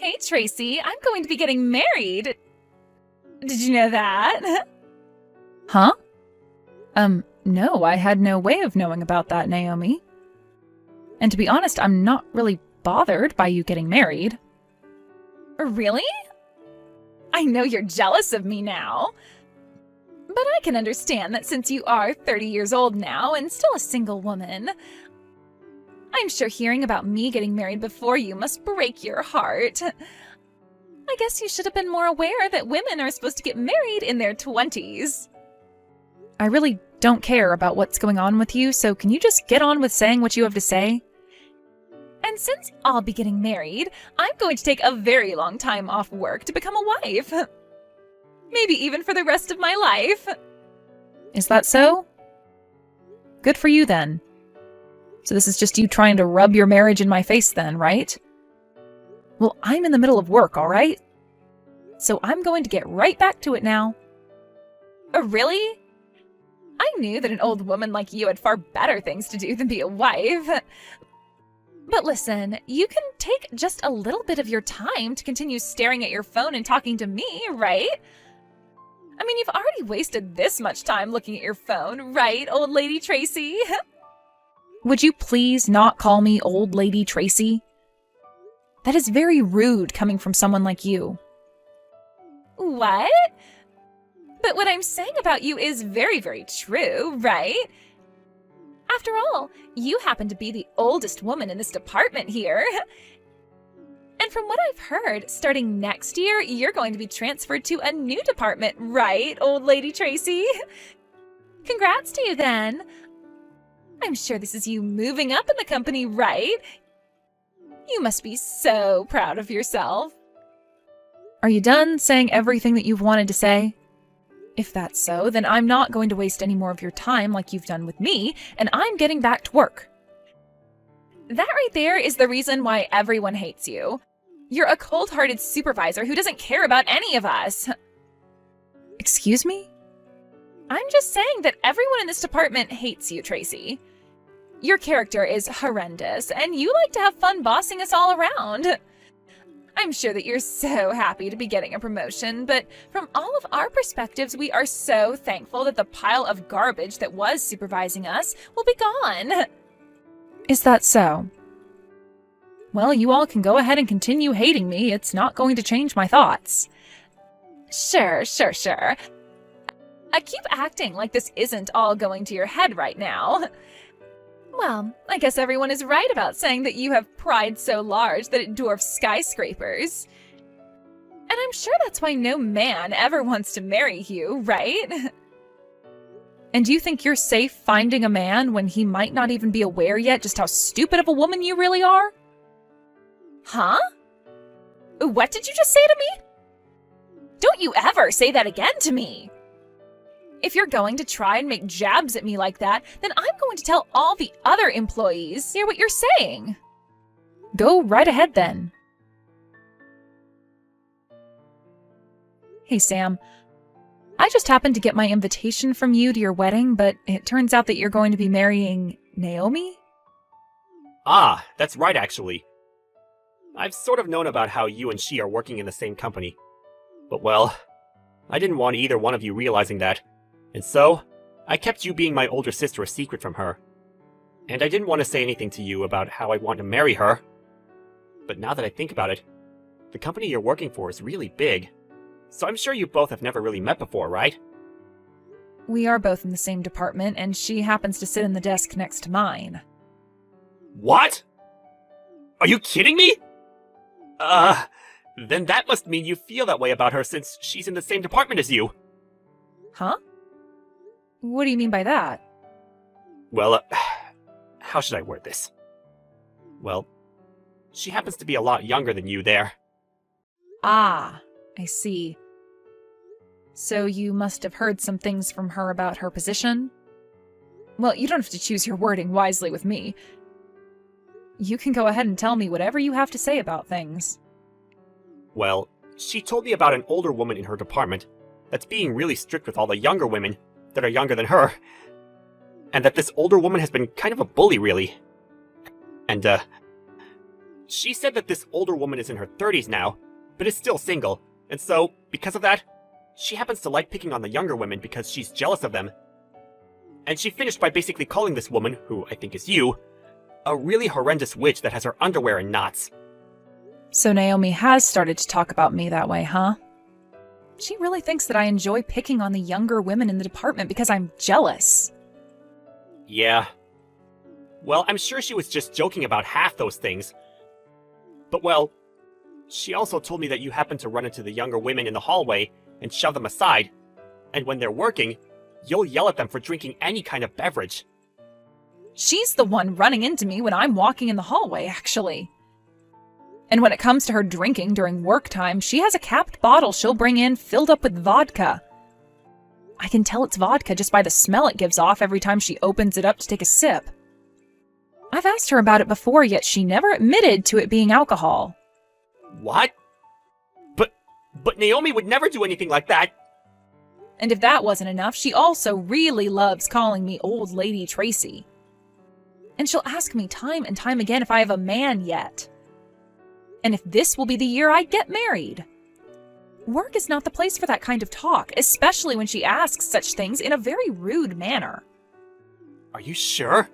Hey, Tracy, I'm going to be getting married. Did you know that? Huh? No, I had no way of knowing about that, Naomi. And to be honest, I'm not really bothered by you getting married. Really? I know you're jealous of me now. But I can understand that since you are 30 years old now and still a single woman, I'm sure hearing about me getting married before you must break your heart. I guess you should have been more aware that women are supposed to get married in their 20s. I really don't care about what's going on with you, so can you just get on with saying what you have to say? And since I'll be getting married, I'm going to take a very long time off work to become a wife. Maybe even for the rest of my life. Is that so? Good for you, then. So this is just you trying to rub your marriage in my face then, right? Well, I'm in the middle of work, all right? So I'm going to get right back to it now. Really? I knew that an old woman like you had far better things to do than be a wife. But listen, you can take just a little bit of your time to continue staring at your phone and talking to me, right? I mean, you've already wasted this much time looking at your phone, right, old lady Tracy? Would you please not call me old lady Tracy? That is very rude coming from someone like you. What? But what I'm saying about you is very, very true, right? After all, you happen to be the oldest woman in this department here. And from what I've heard, starting next year, you're going to be transferred to a new department, right, old lady Tracy? Congrats to you then. I'm sure this is you moving up in the company, right? You must be so proud of yourself. Are you done saying everything that you've wanted to say? If that's so, then I'm not going to waste any more of your time like you've done with me, and I'm getting back to work. That right there is the reason why everyone hates you. You're a cold-hearted supervisor who doesn't care about any of us. Excuse me? I'm just saying that everyone in this department hates you, Tracy. Your character is horrendous, and you like to have fun bossing us all around. I'm sure that you're so happy to be getting a promotion, but from all of our perspectives, we are so thankful that the pile of garbage that was supervising us will be gone. Is that so? Well, you all can go ahead and continue hating me. It's not going to change my thoughts. Sure. I keep acting like this isn't all going to your head right now. Well, I guess everyone is right about saying that you have pride so large that it dwarfs skyscrapers. And I'm sure that's why no man ever wants to marry you, right? And do you think you're safe finding a man when he might not even be aware yet just how stupid of a woman you really are? Huh? What did you just say to me? Don't you ever say that again to me! If you're going to try and make jabs at me like that, then I'm going to tell all the other employees hear what you're saying. Go right ahead then. Hey, Sam. I just happened to get my invitation from you to your wedding, but it turns out that you're going to be marrying Naomi? Ah, that's right, actually. I've sort of known about how you and she are working in the same company. But well, I didn't want either one of you realizing that. And so, I kept you being my older sister a secret from her. And I didn't want to say anything to you about how I want to marry her. But now that I think about it, the company you're working for is really big. So I'm sure you both have never really met before, right? We are both in the same department, and she happens to sit in the desk next to mine. What? Are you kidding me? Then that must mean you feel that way about her since she's in the same department as you. Huh? What do you mean by that? Well, how should I word this? Well, she happens to be a lot younger than you there. Ah, I see. So you must have heard some things from her about her position? Well, you don't have to choose your wording wisely with me. You can go ahead and tell me whatever you have to say about things. Well, she told me about an older woman in her department that's being really strict with all the younger women that are younger than her. And that this older woman has been kind of a bully, really. And, She said that this older woman is in her 30s now, but is still single, and so, because of that, she happens to like picking on the younger women because she's jealous of them. And she finished by basically calling this woman, who I think is you, a really horrendous witch that has her underwear in knots. So Naomi has started to talk about me that way, huh? She really thinks that I enjoy picking on the younger women in the department because I'm jealous. Yeah. Well, I'm sure she was just joking about half those things. But well, she also told me that you happen to run into the younger women in the hallway and shove them aside, and when they're working, you'll yell at them for drinking any kind of beverage. She's the one running into me when I'm walking in the hallway, actually. And when it comes to her drinking during work time, she has a capped bottle she'll bring in filled up with vodka. I can tell it's vodka just by the smell it gives off every time she opens it up to take a sip. I've asked her about it before, yet she never admitted to it being alcohol. What? But Naomi would never do anything like that. And if that wasn't enough, she also really loves calling me Old Lady Tracy. And she'll ask me time and time again if I have a man yet. And if this will be the year I get married. Work is not the place for that kind of talk, especially when she asks such things in a very rude manner. Are you sure?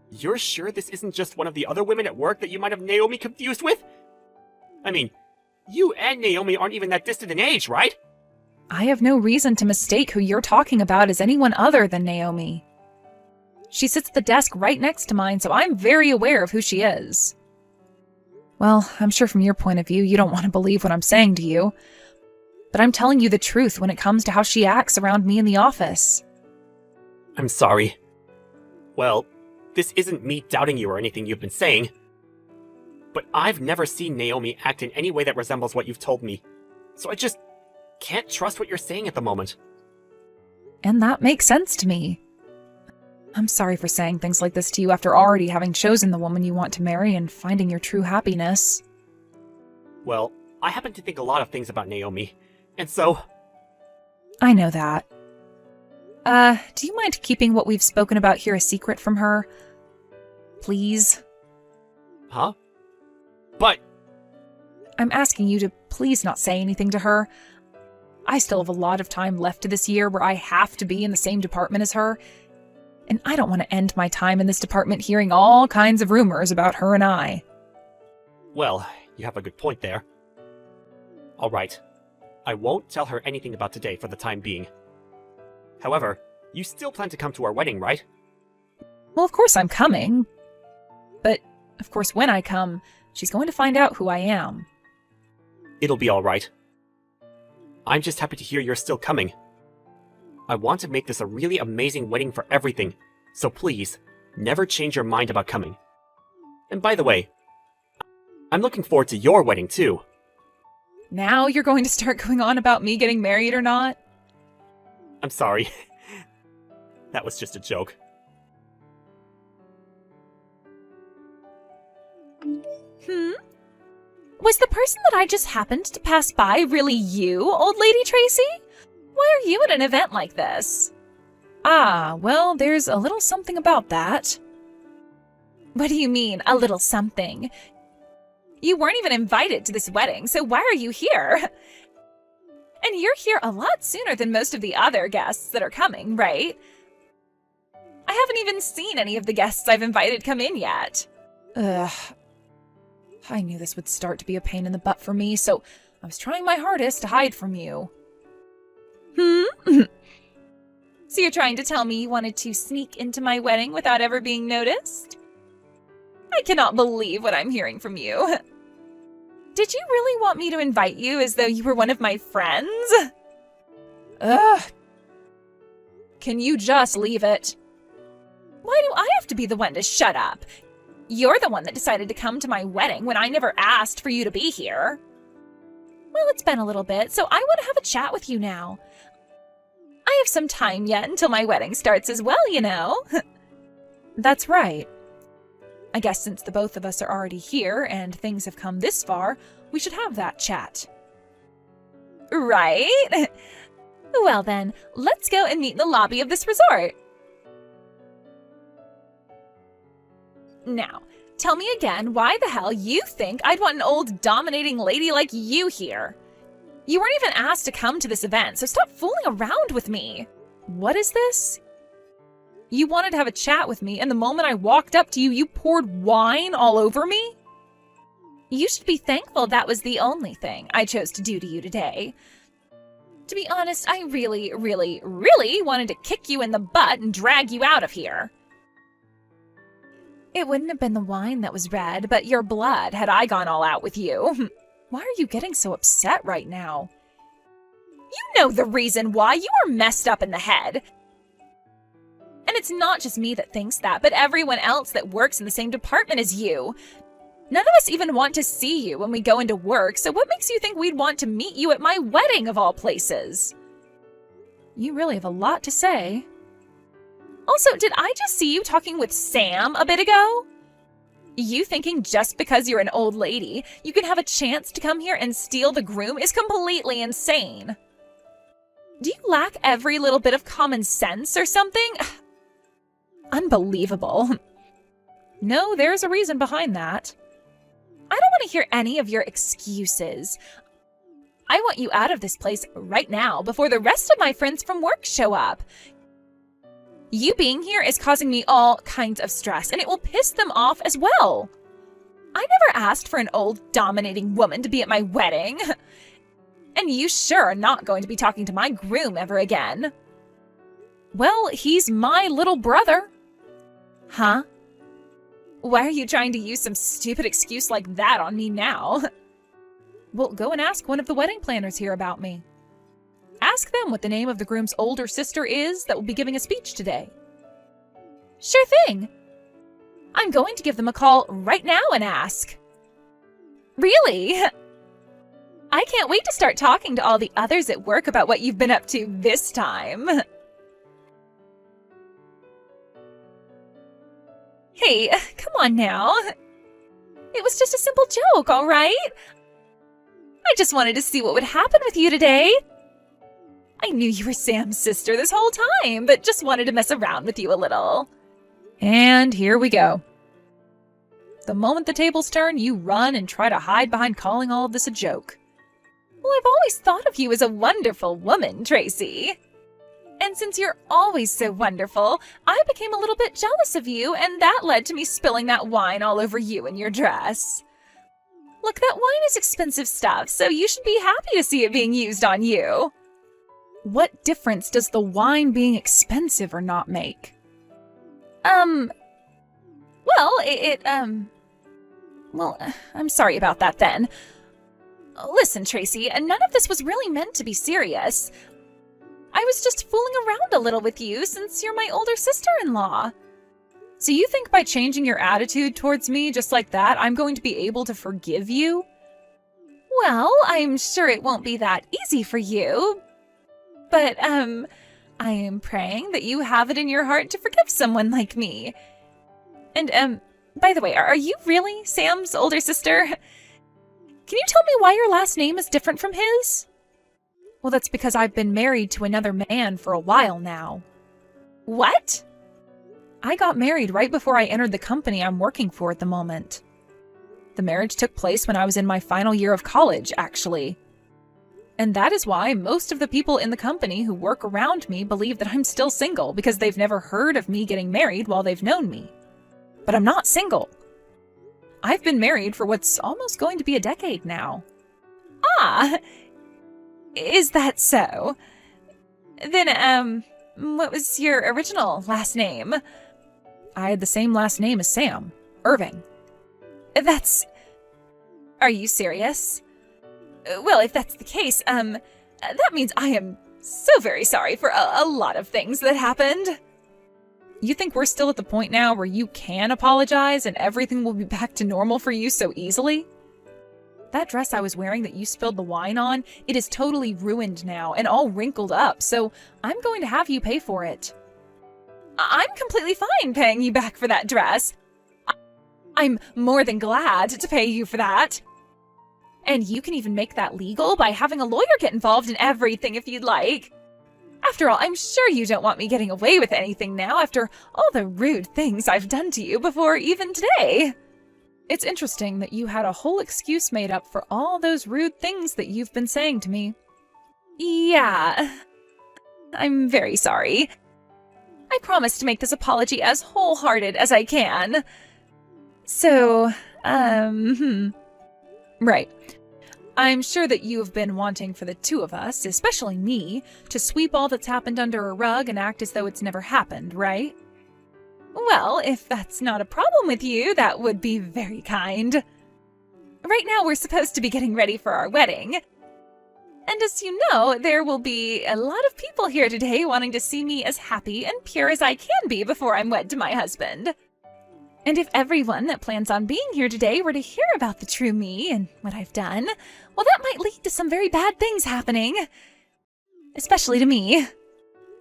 You're sure this isn't just one of the other women at work that you might have Naomi confused with? I mean, you and Naomi aren't even that distant in age, right? I have no reason to mistake who you're talking about as anyone other than Naomi. She sits at the desk right next to mine, so I'm very aware of who she is. Well, I'm sure from your point of view, you don't want to believe what I'm saying to you. But I'm telling you the truth when it comes to how she acts around me in the office. I'm sorry. Well, this isn't me doubting you or anything you've been saying. But I've never seen Naomi act in any way that resembles what you've told me. So I just can't trust what you're saying at the moment. And that makes sense to me. I'm sorry for saying things like this to you after already having chosen the woman you want to marry and finding your true happiness. Well, I happen to think a lot of things about Naomi, and so... I know that. Do you mind keeping what we've spoken about here a secret from her? Please? Huh? But... I'm asking you to please not say anything to her. I still have a lot of time left to this year where I have to be in the same department as her, and I don't want to end my time in this department hearing all kinds of rumors about her and I. Well, you have a good point there. Alright. I won't tell her anything about today for the time being. However, you still plan to come to our wedding, right? Well, of course I'm coming. But, of course, when I come, she's going to find out who I am. It'll be alright. I'm just happy to hear you're still coming. I want to make this a really amazing wedding for everything, so please, never change your mind about coming. And by the way, I'm looking forward to your wedding too. Now you're going to start going on about me getting married or not? I'm sorry. That was just a joke. Was the person that I just happened to pass by really you, Old Lady Tracy? Why are you at an event like this? Ah, well, there's a little something about that. What do you mean, a little something? You weren't even invited to this wedding, so why are you here? And you're here a lot sooner than most of the other guests that are coming, right? I haven't even seen any of the guests I've invited come in yet. Ugh. I knew this would start to be a pain in the butt for me, so I was trying my hardest to hide from you. So you're trying to tell me you wanted to sneak into my wedding without ever being noticed? I cannot believe what I'm hearing from you. Did you really want me to invite you as though you were one of my friends? Ugh. Can you just leave it? Why do I have to be the one to shut up? You're the one that decided to come to my wedding when I never asked for you to be here. Well, it's been a little bit, so I want to have a chat with you now. I have some time yet until my wedding starts as well, you know. That's right. I guess since the both of us are already here and things have come this far, we should have that chat. Right? Well then, let's go and meet in the lobby of this resort. Now, Tell me again why the hell you think I'd want an old dominating lady like you here. You weren't even asked to come to this event, so stop fooling around with me. What is this? You wanted to have a chat with me, and the moment I walked up to you, you poured wine all over me? You should be thankful that was the only thing I chose to do to you today. To be honest, I really, really, really wanted to kick you in the butt and drag you out of here. It wouldn't have been the wine that was red, but your blood had I gone all out with you. Why are you getting so upset right now? You know the reason why. You are messed up in the head. And it's not just me that thinks that, but everyone else that works in the same department as you. None of us even want to see you when we go into work, so what makes you think we'd want to meet you at my wedding of all places? You really have a lot to say. Also, did I just see you talking with Sam a bit ago? You thinking just because you're an old lady, you can have a chance to come here and steal the groom is completely insane. Do you lack every little bit of common sense or something? Unbelievable. No, there's a reason behind that. I don't want to hear any of your excuses. I want you out of this place right now before the rest of my friends from work show up. You being here is causing me all kinds of stress, and it will piss them off as well. I never asked for an old, dominating woman to be at my wedding. And you sure are not going to be talking to my groom ever again. Well, he's my little brother. Huh? Why are you trying to use some stupid excuse like that on me now? Well, go and ask one of the wedding planners here about me. Ask them what the name of the groom's older sister is that will be giving a speech today. Sure thing. I'm going to give them a call right now and ask. Really? I can't wait to start talking to all the others at work about what you've been up to this time. Hey, come on now. It was just a simple joke, all right? I just wanted to see what would happen with you today. I knew you were Sam's sister this whole time, but just wanted to mess around with you a little. And here we go. The moment the tables turn, you run and try to hide behind calling all of this a joke. Well, I've always thought of you as a wonderful woman, Tracy. And since you're always so wonderful, I became a little bit jealous of you, and that led to me spilling that wine all over you and your dress. Look, that wine is expensive stuff, so you should be happy to see it being used on you. What difference does the wine being expensive or not make? Well, well, I'm sorry about that then. Listen, Tracy, none of this was really meant to be serious. I was just fooling around a little with you since you're my older sister-in-law. So you think by changing your attitude towards me just like that, I'm going to be able to forgive you? Well, I'm sure it won't be that easy for you. But, I am praying that you have it in your heart to forgive someone like me. And, by the way, are you really Sam's older sister? Can you tell me why your last name is different from his? Well, that's because I've been married to another man for a while now. What? I got married right before I entered the company I'm working for at the moment. The marriage took place when I was in my final year of college, actually. And that is why most of the people in the company who work around me believe that I'm still single because they've never heard of me getting married while they've known me. But I'm not single. I've been married for what's almost going to be a decade now. Ah, is that so? Then, what was your original last name? I had the same last name as Sam, Irving. Are you serious? Well, if that's the case, that means I am so very sorry for a lot of things that happened. You think we're still at the point now where you can apologize and everything will be back to normal for you so easily? That dress I was wearing that you spilled the wine on, it is totally ruined now and all wrinkled up, so I'm going to have you pay for it. I'm completely fine paying you back for that dress. I'm more than glad to pay you for that. And you can even make that legal by having a lawyer get involved in everything if you'd like. After all, I'm sure you don't want me getting away with anything now after all the rude things I've done to you before even today. It's interesting that you had a whole excuse made up for all those rude things that you've been saying to me. Yeah. I'm very sorry. I promise to make this apology as wholehearted as I can. So, Right. I'm sure that you have been wanting for the two of us, especially me, to sweep all that's happened under a rug and act as though it's never happened, right? Well, if that's not a problem with you, that would be very kind. Right now, we're supposed to be getting ready for our wedding. And as you know, there will be a lot of people here today wanting to see me as happy and pure as I can be before I'm wed to my husband. And if everyone that plans on being here today were to hear about the true me and what I've done, well, that might lead to some very bad things happening. Especially to me.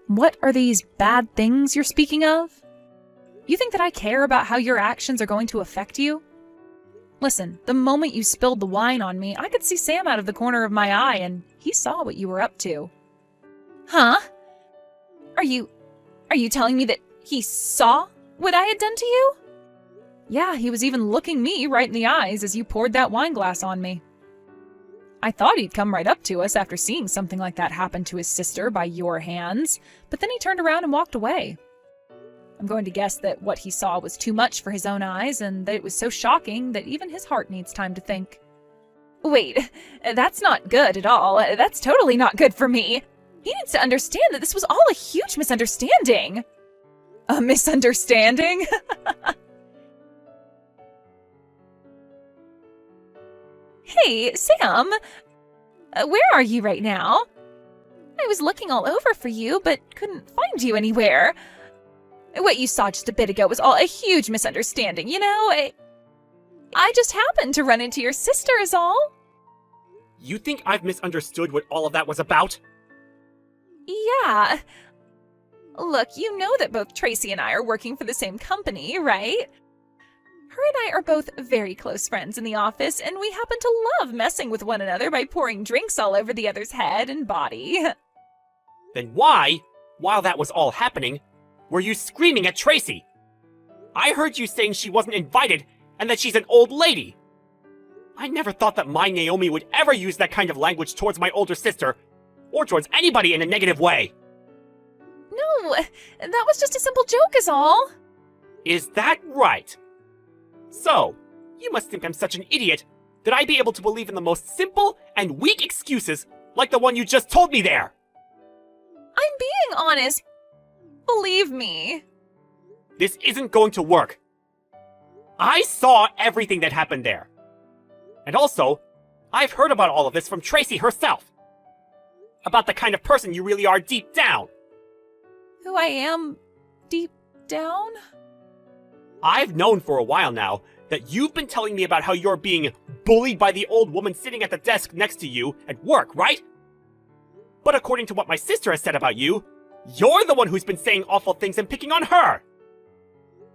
What are these bad things you're speaking of? You think that I care about how your actions are going to affect you? Listen, the moment you spilled the wine on me, I could see Sam out of the corner of my eye, and he saw what you were up to. Huh? Are you telling me that he saw what I had done to you? Yeah, he was even looking me right in the eyes as you poured that wine glass on me. I thought he'd come right up to us after seeing something like that happen to his sister by your hands, but then he turned around and walked away. I'm going to guess that what he saw was too much for his own eyes, and that it was so shocking that even his heart needs time to think. Wait, that's not good at all. That's totally not good for me. He needs to understand that this was all a huge misunderstanding. A misunderstanding? Hey, Sam! Where are you right now? I was looking all over for you, but couldn't find you anywhere. What you saw just a bit ago was all a huge misunderstanding, you know? I just happened to run into your sister is all. You think I've misunderstood what all of that was about? Yeah. Look, you know that both Tracy and I are working for the same company, right? Her and I are both very close friends in the office, and we happen to love messing with one another by pouring drinks all over the other's head and body. Then why, while that was all happening, were you screaming at Tracy? I heard you saying she wasn't invited and that she's an old lady. I never thought that my Naomi would ever use that kind of language towards my older sister, or towards anybody in a negative way. No, that was just a simple joke is all. Is that right? So, you must think I'm such an idiot that I'd be able to believe in the most simple and weak excuses like the one you just told me there. I'm being honest. Believe me. This isn't going to work. I saw everything that happened there. And also, I've heard about all of this from Tracy herself. About the kind of person you really are deep down. Who I am deep down? I've known for a while now that you've been telling me about how you're being bullied by the old woman sitting at the desk next to you at work, right? But according to what my sister has said about you, you're the one who's been saying awful things and picking on her!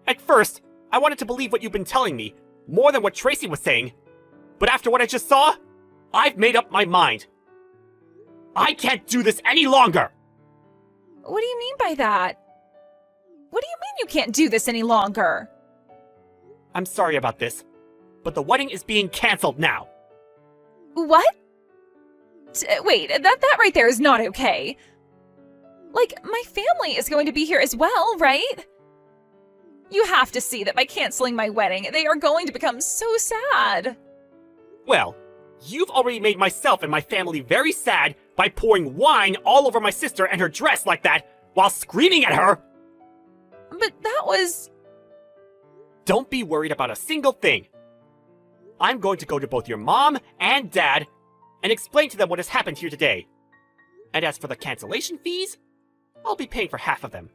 At first, I wanted to believe what you've been telling me, more than what Tracy was saying. But after what I just saw, I've made up my mind. I can't do this any longer! What do you mean by that? What do you mean you can't do this any longer? I'm sorry about this, but the wedding is being cancelled now. What? Wait, that right there is not okay. Like, my family is going to be here as well, right? You have to see that by canceling my wedding, they are going to become so sad. Well, you've already made myself and my family very sad by pouring wine all over my sister and her dress like that while screaming at her. But that was... Don't be worried about a single thing. I'm going to go to both your mom and dad and explain to them what has happened here today. And as for the cancellation fees, I'll be paying for half of them.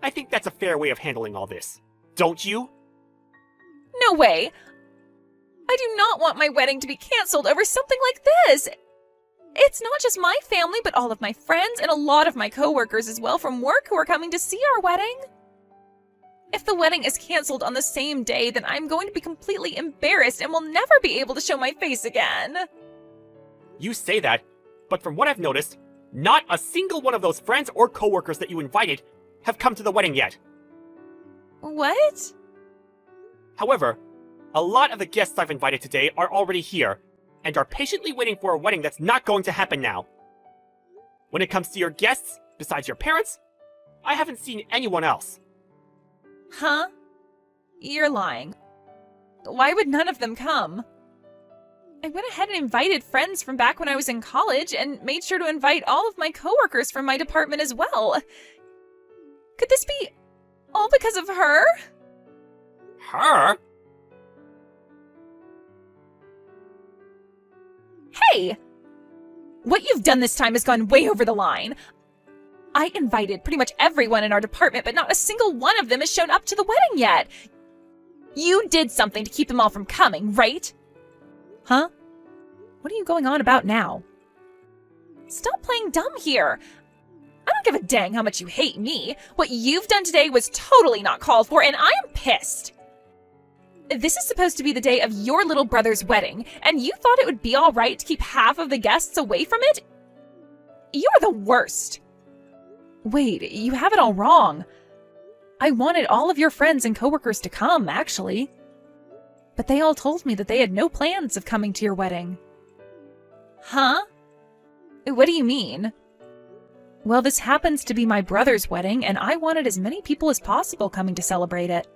I think that's a fair way of handling all this, don't you? No way! I do not want my wedding to be canceled over something like this! It's not just my family, but all of my friends and a lot of my coworkers as well from work who are coming to see our wedding. If the wedding is canceled on the same day, then I'm going to be completely embarrassed and will never be able to show my face again. You say that, but from what I've noticed, not a single one of those friends or coworkers that you invited have come to the wedding yet. What? However, A lot of the guests I've invited today are already here, and are patiently waiting for a wedding that's not going to happen now. When it comes to your guests, besides your parents, I haven't seen anyone else. Huh? You're lying. Why would none of them come? I went ahead and invited friends from back when I was in college and made sure to invite all of my coworkers from my department as well. Could this be all because of her? Her? Hey! What you've done this time has gone way over the line. I invited pretty much everyone in our department, but not a single one of them has shown up to the wedding yet. You did something to keep them all from coming, right? Huh? What are you going on about now? Stop playing dumb here. I don't give a dang how much you hate me. What you've done today was totally not called for, and I am pissed. This is supposed to be the day of your little brother's wedding, and you thought it would be all right to keep half of the guests away from it? You're the worst. Wait, you have it all wrong. I wanted all of your friends and coworkers to come, actually. But they all told me that they had no plans of coming to your wedding. Huh? What do you mean? Well, this happens to be my brother's wedding, and I wanted as many people as possible coming to celebrate it.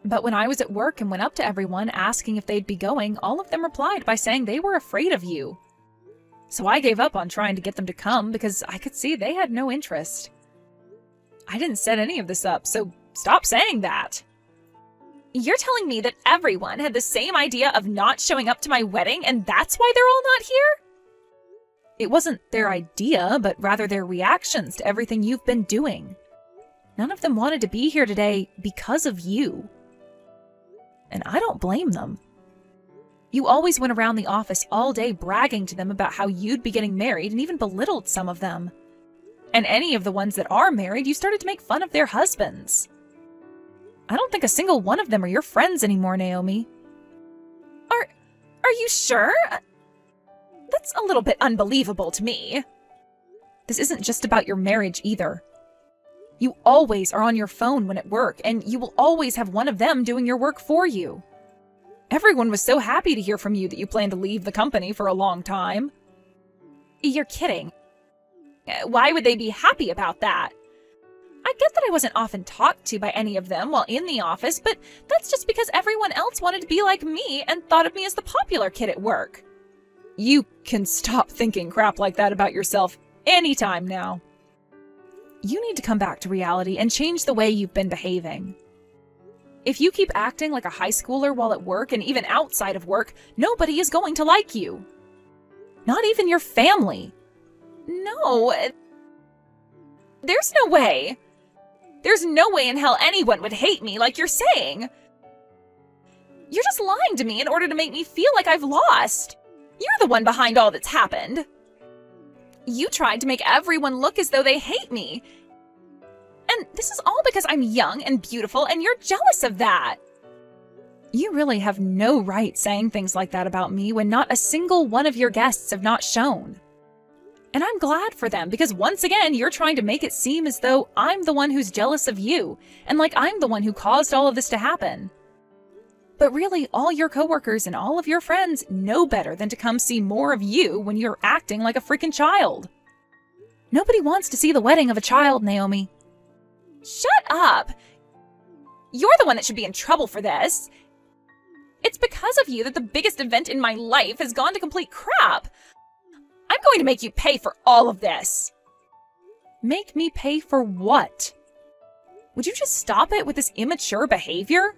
But when I was at work and went up to everyone asking if they'd be going, all of them replied by saying they were afraid of you. So I gave up on trying to get them to come because I could see they had no interest. I didn't set any of this up, so stop saying that. You're telling me that everyone had the same idea of not showing up to my wedding, and that's why they're all not here? It wasn't their idea, but rather their reactions to everything you've been doing. None of them wanted to be here today because of you. And I don't blame them. You always went around the office all day bragging to them about how you'd be getting married and even belittled some of them. And any of the ones that are married, you started to make fun of their husbands. I don't think a single one of them are your friends anymore, Naomi. Are you sure? That's a little bit unbelievable to me. This isn't just about your marriage either. You always are on your phone when at work, and you will always have one of them doing your work for you. Everyone was so happy to hear from you that you plan to leave the company for a long time. You're kidding. Why would they be happy about that? I get that I wasn't often talked to by any of them while in the office, but that's just because everyone else wanted to be like me and thought of me as the popular kid at work. You can stop thinking crap like that about yourself anytime now. You need to come back to reality and change the way you've been behaving. If you keep acting like a high schooler while at work and even outside of work, nobody is going to like you. Not even your family. No. There's no way. There's no way in hell anyone would hate me like you're saying. You're just lying to me in order to make me feel like I've lost. You're the one behind all that's happened. You tried to make everyone look as though they hate me. And this is all because I'm young and beautiful, and you're jealous of that. You really have no right saying things like that about me when not a single one of your guests have not shown. And I'm glad for them, because once again, you're trying to make it seem as though I'm the one who's jealous of you, and like I'm the one who caused all of this to happen. But really, all your coworkers and all of your friends know better than to come see more of you when you're acting like a freaking child. Nobody wants to see the wedding of a child, Naomi. Shut up! You're the one that should be in trouble for this. It's because of you that the biggest event in my life has gone to complete crap. I'm going to make you pay for all of this. Make me pay for what? Would you just stop it with this immature behavior?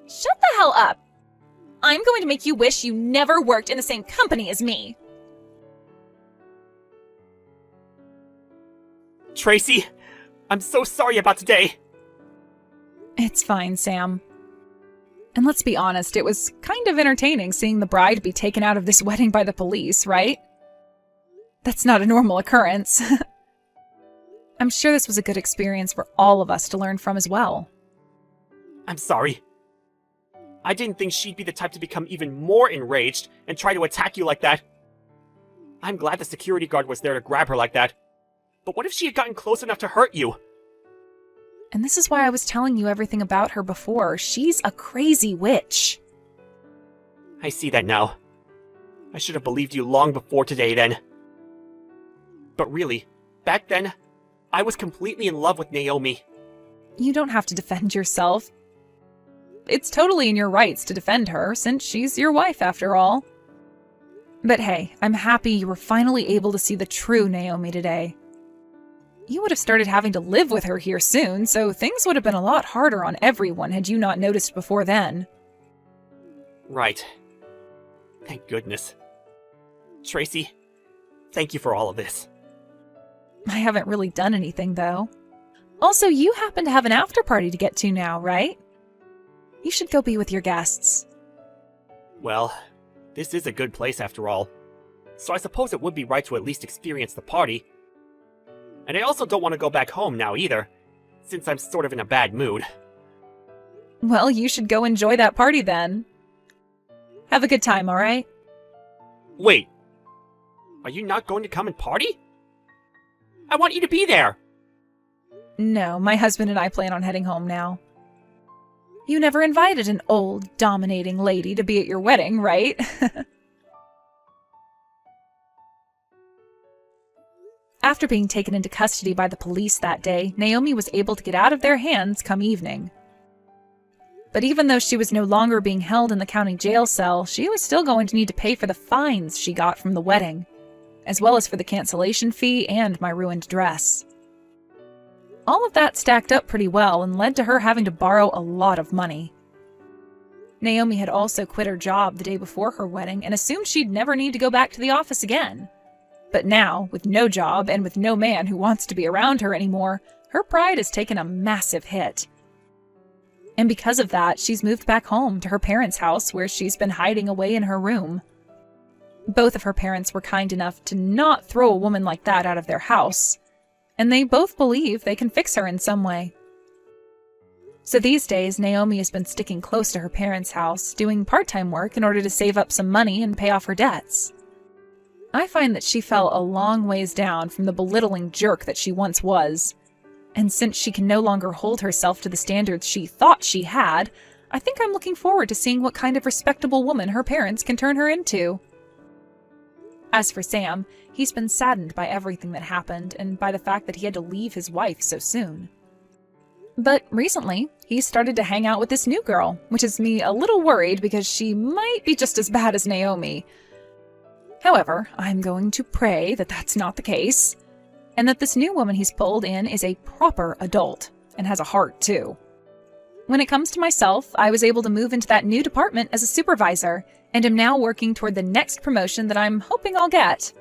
Shut the hell up. I'm going to make you wish you never worked in the same company as me. Tracy, I'm so sorry about today. It's fine, Sam. And let's be honest, it was kind of entertaining seeing the bride be taken out of this wedding by the police, right? That's not a normal occurrence. I'm sure this was a good experience for all of us to learn from as well. I'm sorry. I didn't think she'd be the type to become even more enraged and try to attack you like that. I'm glad the security guard was there to grab her like that. But what if she had gotten close enough to hurt you? And this is why I was telling you everything about her before. She's a crazy witch. I see that now. I should have believed you long before today then. But really, back then, I was completely in love with Naomi. You don't have to defend yourself. It's totally in your rights to defend her, since she's your wife after all. But hey, I'm happy you were finally able to see the true Naomi today. You would have started having to live with her here soon, so things would have been a lot harder on everyone had you not noticed before then. Right. Thank goodness. Tracy, thank you for all of this. I haven't really done anything, though. Also, you happen to have an after party to get to now, right? You should go be with your guests. Well, this is a good place after all, so I suppose it would be right to at least experience the party. And I also don't want to go back home now either, since I'm sort of in a bad mood. Well, you should go enjoy that party then. Have a good time, alright? Wait, are you not going to come and party? I want you to be there! No, my husband and I plan on heading home now. You never invited an old, dominating lady to be at your wedding, right? After being taken into custody by the police that day, Naomi was able to get out of their hands come evening. But even though she was no longer being held in the county jail cell, she was still going to need to pay for the fines she got from the wedding, as well as for the cancellation fee and my ruined dress. All of that stacked up pretty well and led to her having to borrow a lot of money. Naomi had also quit her job the day before her wedding and assumed she'd never need to go back to the office again. But now, with no job and with no man who wants to be around her anymore, her pride has taken a massive hit. And because of that, she's moved back home to her parents' house where she's been hiding away in her room. Both of her parents were kind enough to not throw a woman like that out of their house, and they both believe they can fix her in some way. So these days, Naomi has been sticking close to her parents' house, doing part-time work in order to save up some money and pay off her debts. I find that she fell a long ways down from the belittling jerk that she once was, and since she can no longer hold herself to the standards she thought she had, I think I'm looking forward to seeing what kind of respectable woman her parents can turn her into. As for Sam, he's been saddened by everything that happened and by the fact that he had to leave his wife so soon. But recently, he's started to hang out with this new girl, which has me a little worried because she might be just as bad as Naomi. However, I'm going to pray that that's not the case, and that this new woman he's pulled in is a proper adult, and has a heart too. When it comes to myself, I was able to move into that new department as a supervisor, and am now working toward the next promotion that I'm hoping I'll get.